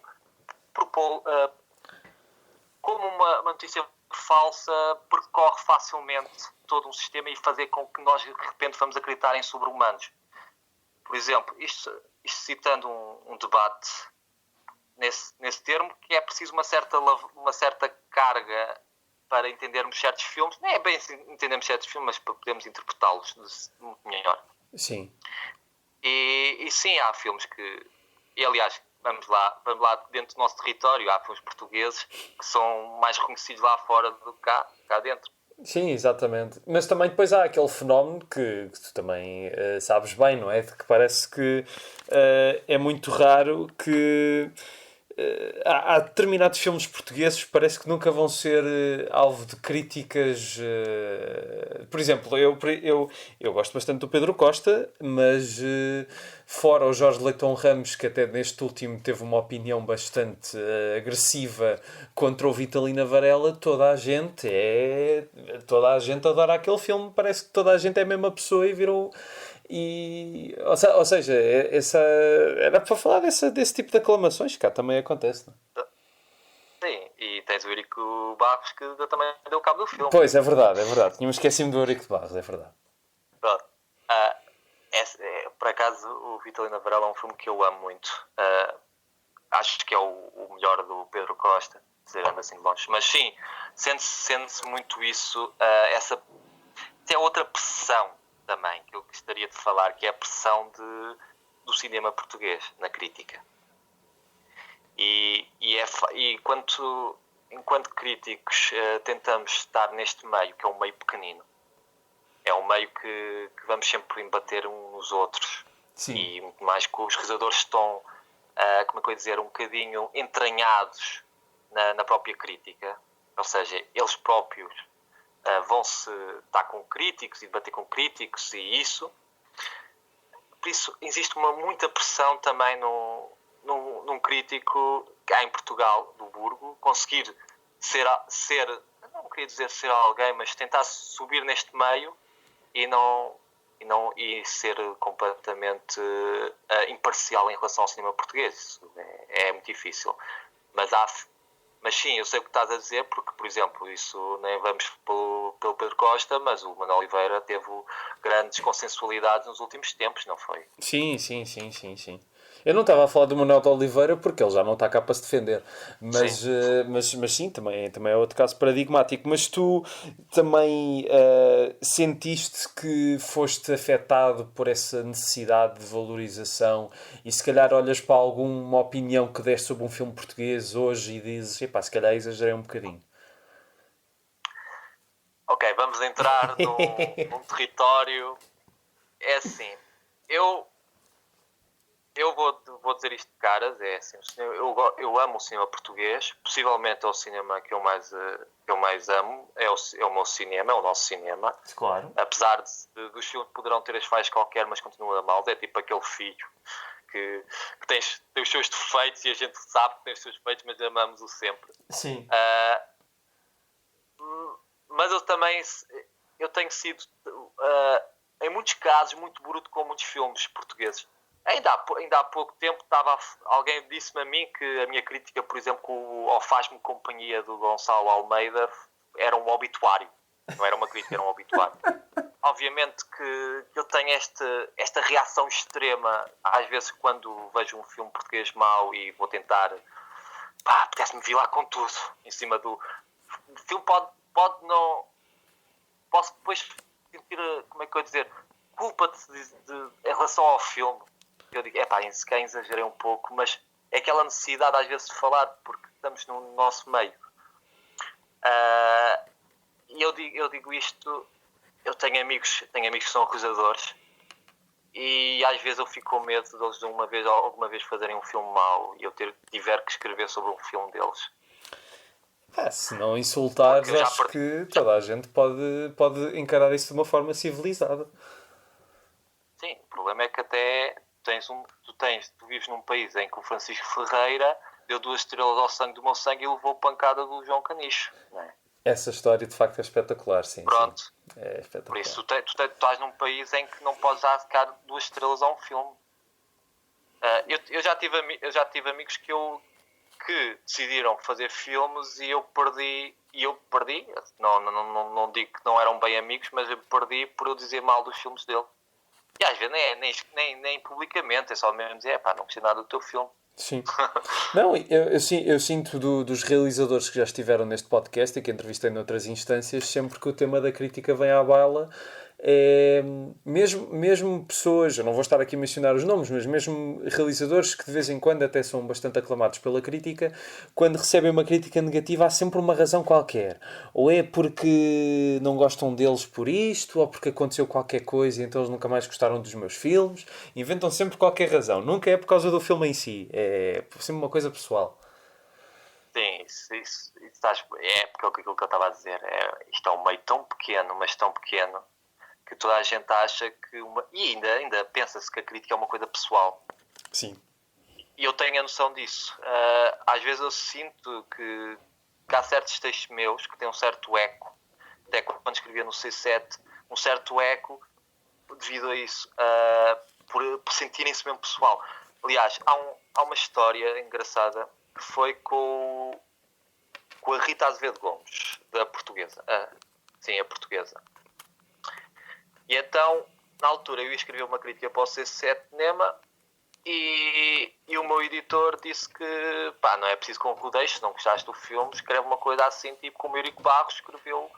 uma notícia falsa percorre facilmente todo um sistema e fazer com que nós de repente vamos acreditar em sobre-humanos. Por exemplo, isto citando um debate nesse termo, que é preciso uma certa carga para entendermos certos filmes. Não é bem entendermos certos filmes, mas para podermos interpretá-los muito melhor. Sim. E sim, há filmes que... E aliás, vamos lá dentro do nosso território, há filmes portugueses que são mais reconhecidos lá fora do que cá dentro. Sim, exatamente. Mas também depois há aquele fenómeno que tu também sabes bem, não é? De que parece que é muito raro que há determinados filmes portugueses que parece que nunca vão ser alvo de críticas. Por exemplo, eu gosto bastante do Pedro Costa, mas fora o Jorge Leitão Ramos, que até neste último teve uma opinião bastante agressiva contra o Vitalina Varela, toda a gente adora aquele filme, parece que toda a gente é a mesma pessoa e virou... ou seja, era para falar desse tipo de aclamações, cá também acontece, não? Sim, e tens o Eurico Barros que também deu cabo do filme. Pois, é verdade. Tinha-me esquecido do Eurico de Barros, é verdade. Pronto. Por acaso, o Vitalina Varela é um filme que eu amo muito. Acho que é o melhor do Pedro Costa, dizendo assim de longe. Mas sim, sente-se muito isso. Essa é outra pressão também que eu gostaria de falar, que é a pressão do cinema português na crítica. E enquanto críticos tentamos estar neste meio, que é um meio pequenino, é um meio que vamos sempre embater uns nos outros. Sim. E muito mais que os realizadores estão, como é que eu ia dizer, um bocadinho entranhados na própria crítica, ou seja, eles próprios vão-se estar com críticos e debater com críticos e isso. Por isso existe muita pressão também num crítico cá em Portugal, do Burgo, conseguir ser, não queria dizer ser alguém, mas tentar subir neste meio e ser completamente imparcial em relação ao cinema português. Isso é muito difícil. Mas sim, eu sei o que estás a dizer, porque, por exemplo, isso nem vamos pelo Pedro Costa, mas o Manuel Oliveira teve grandes consensualidades nos últimos tempos, não foi? Sim. Eu não estava a falar do Manuel de Oliveira porque ele já não está cá para se defender. Mas sim, também é outro caso paradigmático. Mas tu também sentiste que foste afetado por essa necessidade de valorização e se calhar olhas para alguma opinião que deste sobre um filme português hoje e dizes, epá, se calhar exagerei um bocadinho. Ok, vamos entrar num território... É assim, eu vou dizer isto de caras, é assim, eu amo o cinema português, possivelmente é o cinema que eu mais amo, é o meu cinema, é o nosso cinema. Claro. Apesar dos filmes poderão ter as falhas qualquer, mas continua mal, é tipo aquele filho que tem os seus defeitos e a gente sabe que tem os seus defeitos, mas amamos-o sempre. Sim. Mas eu tenho sido, em muitos casos, muito bruto com muitos filmes portugueses. Ainda há pouco tempo alguém disse-me a mim que a minha crítica, por exemplo, ao Faz-me Companhia do Gonçalo Almeida era um obituário. Não era uma crítica, era um obituário. Obviamente que eu tenho esta reação extrema, às vezes, quando vejo um filme português mau e vou tentar... apetece-me vir lá com tudo, em cima do... O filme pode não... Posso depois sentir, como é que eu ia dizer, culpa em relação ao filme. Eu digo, se calhar exagerei um pouco, mas é aquela necessidade, às vezes, de falar, porque estamos no nosso meio. E eu digo isto... Eu tenho amigos que são realizadores e às vezes eu fico com medo de eles alguma vez fazerem um filme mau e eu tiver que escrever sobre um filme deles. Se não insultares, acho que toda a gente pode encarar isso de uma forma civilizada. Sim, o problema é que até tu vives num país em que o Francisco Ferreira deu 2 estrelas ao Sangue do Meu Sangue e levou pancada do João Canicho, não é? Essa história de facto é espetacular, sim. Pronto. Sim. É espetacular. Por isso tu estás num país em que não podes dar sequer 2 estrelas a um filme. Eu já tive amigos que decidiram fazer filmes e eu perdi. Não digo que não eram bem amigos, mas eu perdi por eu dizer mal dos filmes dele. E às vezes nem publicamente, é só mesmo dizer, não gostei nada do teu filme. Sim. Não, eu sinto dos realizadores que já estiveram neste podcast e que entrevistei noutras instâncias, sempre que o tema da crítica vem à baila, mesmo pessoas, eu não vou estar aqui a mencionar os nomes, mas mesmo realizadores que de vez em quando até são bastante aclamados pela crítica, quando recebem uma crítica negativa há sempre uma razão qualquer. Ou é porque não gostam deles por isto, ou porque aconteceu qualquer coisa e então eles nunca mais gostaram dos meus filmes. Inventam sempre qualquer razão. Nunca é por causa do filme em si. É sempre uma coisa pessoal. Sim, isso é porque aquilo que eu estava a dizer. Isto é um meio tão pequeno, mas tão pequeno, que toda a gente acha que... E ainda pensa-se que a crítica é uma coisa pessoal. Sim. E eu tenho a noção disso. Às vezes eu sinto que há certos textos meus que têm um certo eco. Até quando escrevia no C7, um certo eco devido a isso. Por sentirem-se mesmo pessoal. Aliás, há uma história engraçada que foi com a Rita Azevedo Gomes, da Portuguesa. Sim, a Portuguesa. E então, na altura, eu ia escrever uma crítica para o C7 Cinema e o meu editor disse que não é preciso com rodeios, se não gostaste do filme, escreve uma coisa assim, tipo como o Eurico Barros escreveu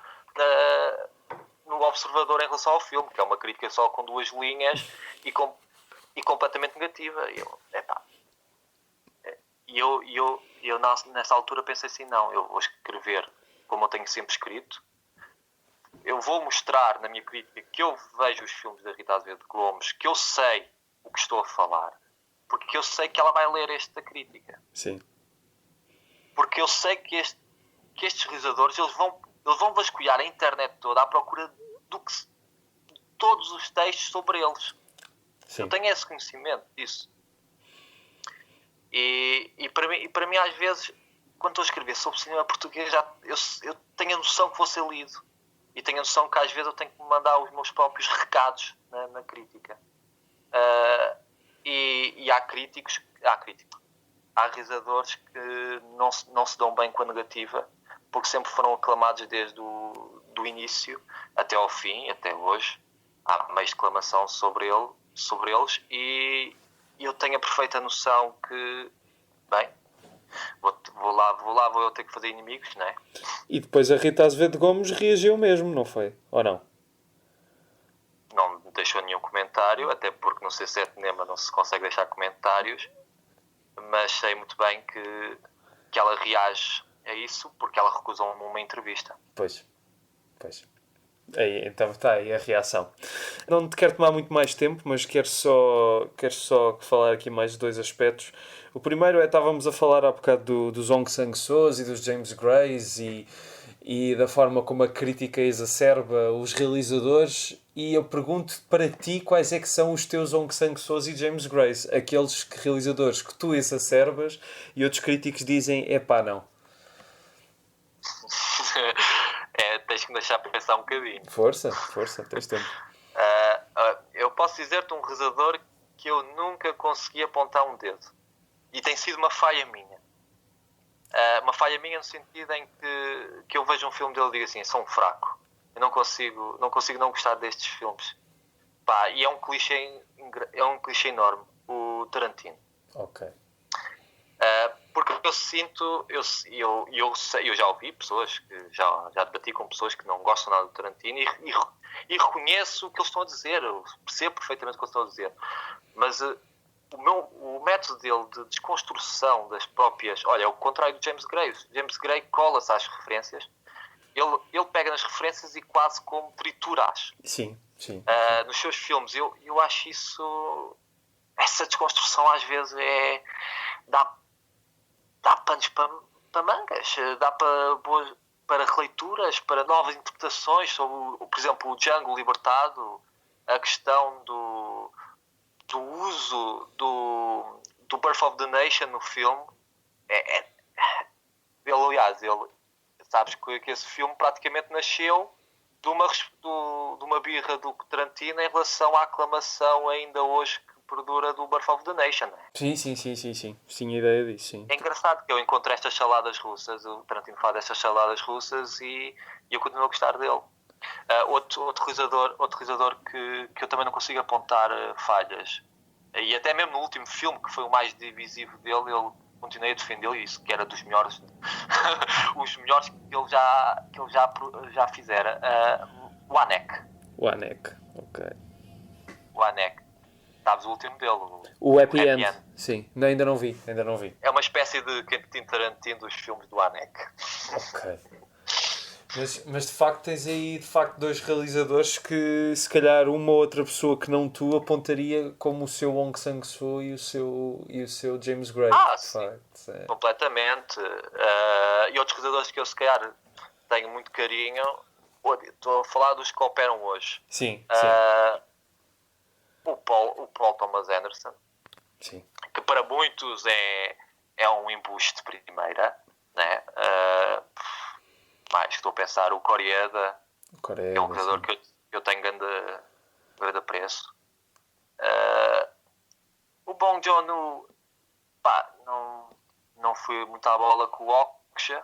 no Observador em relação ao filme, que é uma crítica só com 2 linhas e completamente negativa. E eu nessa altura pensei assim, não, eu vou escrever como eu tenho sempre escrito. Eu vou mostrar na minha crítica que eu vejo os filmes da Rita Azevedo Gomes, que eu sei o que estou a falar, porque eu sei que ela vai ler esta crítica. Sim. Porque eu sei que estes realizadores eles vão vasculhar a internet toda à procura de todos os textos sobre eles. Sim. Eu tenho esse conhecimento disso. E para mim, às vezes, quando estou a escrever sobre cinema português, eu tenho a noção que vou ser lido. E tenho a noção que às vezes eu tenho que mandar os meus próprios recados na crítica. E há realizadores que não se dão bem com a negativa, porque sempre foram aclamados desde do início até ao fim, até hoje. Há meios de aclamação sobre eles e eu tenho a perfeita noção que, bem, vou eu ter que fazer inimigos, não é? E depois a Rita Azevedo Gomes reagiu mesmo, não foi? Ou não? Não deixou nenhum comentário, até porque no C7 Cinema não se consegue deixar comentários, mas sei muito bem que ela reage a isso porque ela recusou uma entrevista. Pois. Aí, então está aí a reação. Não te quero tomar muito mais tempo, mas quero só falar aqui mais de 2 aspectos. O primeiro estávamos a falar há bocado dos Aung San Suu e dos James Grays e da forma como a crítica exacerba os realizadores E eu pergunto para ti quais é que são os teus Hong Sang-soo e James Grace, aqueles realizadores que tu exacerbas e outros críticos dizem, epá, não. Tens que me deixar pensar um bocadinho. Força, tens tempo. Eu posso dizer-te um realizador que eu nunca consegui apontar um dedo. E tem sido uma falha minha. Uma falha minha no sentido em que eu vejo um filme dele e digo assim, sou um fraco. Eu não consigo não gostar destes filmes. Pá, e é um clichê enorme, o Tarantino. Ok. Porque eu sinto, eu já ouvi pessoas, já debati com pessoas que não gostam nada do Tarantino e reconheço o que eles estão a dizer, eu percebo perfeitamente o que eles estão a dizer. Mas o método dele de desconstrução das próprias... Olha, é o contrário do James Gray. James Gray cola-se às referências, ele pega nas referências e quase como tritura-as. Sim. Nos seus filmes. Eu acho isso... Essa desconstrução às vezes dá panos para mangas, dá para releituras, para novas interpretações sobre, por exemplo, o Django Libertado, a questão do uso do Birth of the Nation no filme. Sabes que esse filme praticamente nasceu de uma birra do Tarantino em relação à aclamação ainda hoje que perdura do Birth of the Nation. Sim. Tinha ideia disso, sim. É engraçado que eu encontro estas saladas russas, o Tarantino fala destas saladas russas e eu continuo a gostar dele. Outro realizador que eu também não consigo apontar falhas, e até mesmo no último filme, que foi o mais divisivo dele, ele continuei a defendê-lo, e isso que era dos melhores os melhores que ele já fizera. O Anek, ok. o Anek, sabes o último dele, O Happy End. Sim, ainda não vi. É uma espécie de Quentin Tarantino dos filmes do Anek. Ok. Mas de facto tens aí dois realizadores que se calhar uma ou outra pessoa que não tu apontaria como o seu Hong Sang-soo e o seu James Gray. Sim. Facto, completamente. E outros realizadores que eu se calhar tenho muito carinho. Estou a falar dos que cooperam hoje. Sim. O Paul Thomas Anderson. Sim. Que para muitos é um embuste de primeira, né? Mais estou a pensar o Koreeda, que é um realizador que eu tenho grande apreço. O Bong Joon-ho, não fui muito à bola com o Okja,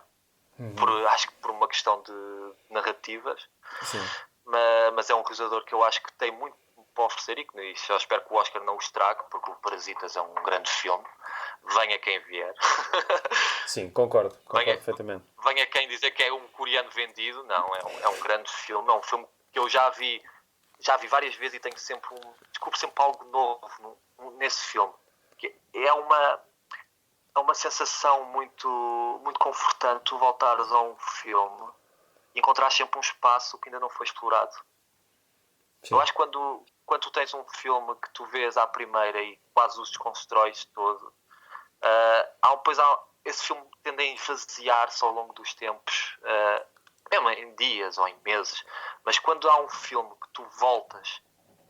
acho que por uma questão de narrativas. Sim. Mas é um realizador que eu acho que tem muito para oferecer e só espero que o Oscar não o estrague, porque o Parasitas é um grande filme. Venha quem vier. Sim, concordo perfeitamente. Venha quem dizer que é um coreano vendido. Não, é um grande filme. É um filme que eu já vi várias vezes e tenho descubro sempre algo novo nesse filme. É uma sensação muito, muito confortante tu voltares a um filme e encontrares sempre um espaço que ainda não foi explorado. Sim. Eu acho que quando tu tens um filme que tu vês à primeira e quase os desconstróis todo, esse filme tende a esvaziar-se ao longo dos tempos, mesmo em dias ou em meses, mas quando há um filme que tu voltas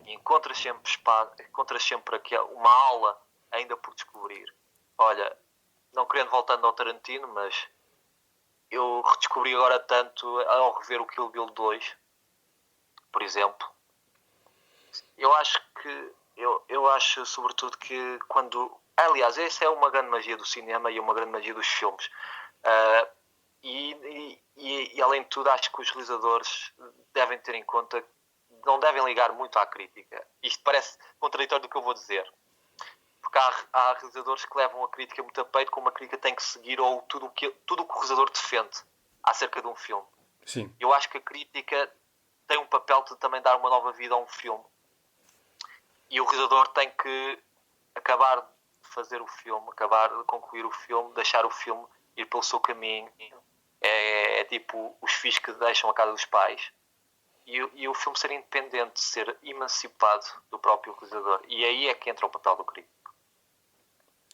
e encontras sempre uma aula ainda por descobrir. Olha, não querendo voltando ao Tarantino, mas eu redescobri agora tanto ao rever o Kill Bill 2, por exemplo. Eu acho sobretudo que aliás, essa é uma grande magia do cinema e uma grande magia dos filmes. E além de tudo, acho que os realizadores devem ter em conta, não devem ligar muito à crítica. Isto parece contraditório do que eu vou dizer. Porque há realizadores que levam a crítica muito a peito, como a crítica tem que seguir ou tudo o que o realizador defende acerca de um filme. Sim. Eu acho que a crítica tem um papel de também dar uma nova vida a um filme. E o realizador tem que acabar de fazer o filme, acabar de concluir o filme, deixar o filme ir pelo seu caminho. É tipo os filhos que deixam a casa dos pais. E o filme ser independente, ser emancipado do próprio realizador. E aí é que entra o papel do crítico.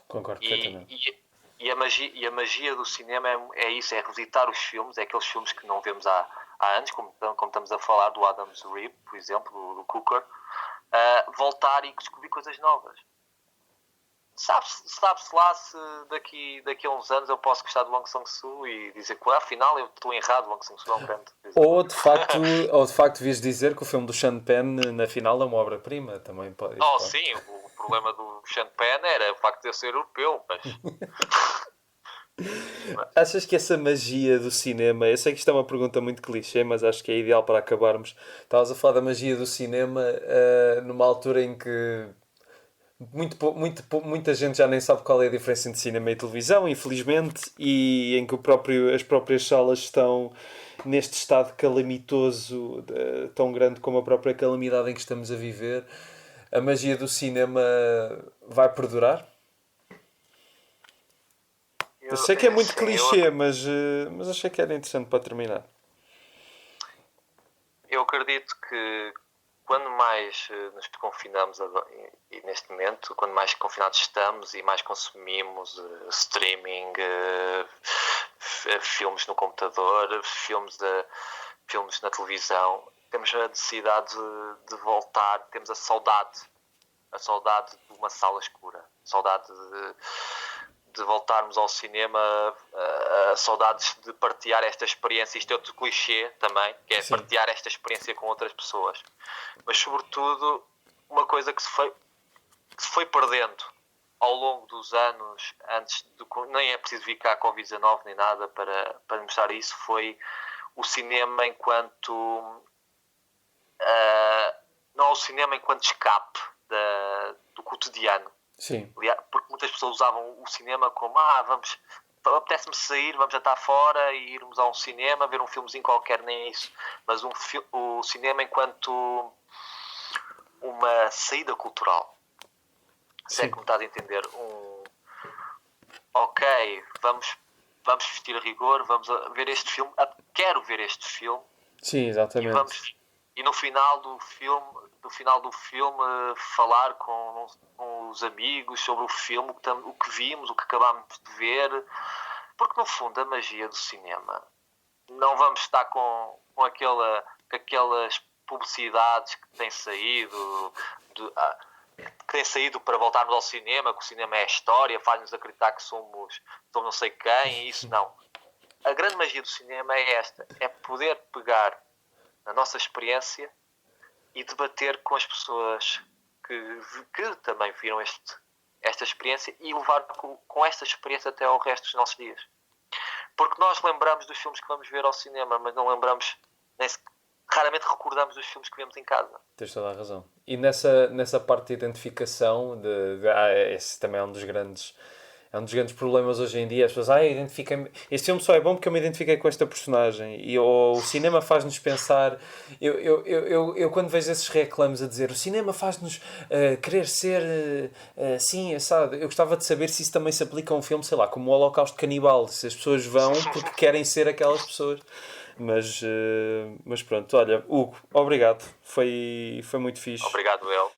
Concordo perfeitamente. E a magia do cinema é isso, é revisitar os filmes, é aqueles filmes que não vemos há há anos, como estamos a falar do Adam's Rib, por exemplo, do Cooker, voltar e descobrir coisas novas. Sabe-se lá se daqui a uns anos eu posso gostar do Hong Sang-soo e dizer que afinal eu estou errado, o Hong Sang-soo é um grande. Ou de facto vias dizer que o filme do Sean Penn na final é uma obra-prima, também pode. Sim, o problema do Sean Penn era o facto de eu ser europeu, mas... Achas que essa magia do cinema, eu sei que isto é uma pergunta muito clichê, mas acho que é ideal para acabarmos. Estavas a falar da magia do cinema numa altura em que muita gente já nem sabe qual é a diferença entre cinema e televisão, infelizmente, e em que as próprias salas estão neste estado calamitoso, tão grande como a própria calamidade em que estamos a viver. A magia do cinema vai perdurar? Eu sei que é muito clichê, mas achei que era interessante para terminar. Eu acredito que quando mais nos confinamos agora, e neste momento, quando mais confinados estamos e mais consumimos streaming, filmes no computador, filmes na televisão, temos a necessidade de voltar, temos a saudade de uma sala escura, a saudade de voltarmos ao cinema, saudades de partilhar esta experiência. Isto é outro clichê também, que é Sim. Partilhar esta experiência com outras pessoas. Mas, sobretudo, uma coisa que se foi perdendo ao longo dos anos, nem é preciso vir cá a Covid-19 nem nada para mostrar isso, foi o cinema enquanto... não o cinema enquanto escape do cotidiano. Sim. Porque muitas pessoas usavam o cinema como apetece-me sair, vamos jantar fora e irmos a um cinema, ver um filmezinho qualquer, nem é isso. Mas o cinema enquanto uma saída cultural. Se é que me estás a entender. Ok, vamos vestir a rigor, vamos ver este filme, quero ver este filme. Sim, exatamente. E no final do filme falar com os amigos sobre o filme, o que vimos, o que acabámos de ver, porque no fundo a magia do cinema, não vamos estar com aquelas publicidades que têm saído para voltarmos ao cinema, que o cinema é a história, faz-nos acreditar que somos não sei quem, isso não. A grande magia do cinema é esta, é poder pegar na nossa experiência e debater com as pessoas que também viram esta experiência e levar com esta experiência até ao resto dos nossos dias. Porque nós lembramos dos filmes que vamos ver ao cinema, mas não lembramos, raramente recordamos dos filmes que vemos em casa. Tens toda a razão. E nessa parte de identificação, esse também é um dos grandes problemas hoje em dia. As pessoas, este filme só é bom porque eu me identifiquei com esta personagem. O cinema faz-nos pensar... Eu quando vejo esses reclamos a dizer o cinema faz-nos querer ser assim, assado, eu gostava de saber se isso também se aplica a um filme, sei lá, como o Holocausto Canibal. Se as pessoas vão porque querem ser aquelas pessoas. Mas pronto, olha, Hugo, obrigado. Foi muito fixe. Obrigado, El.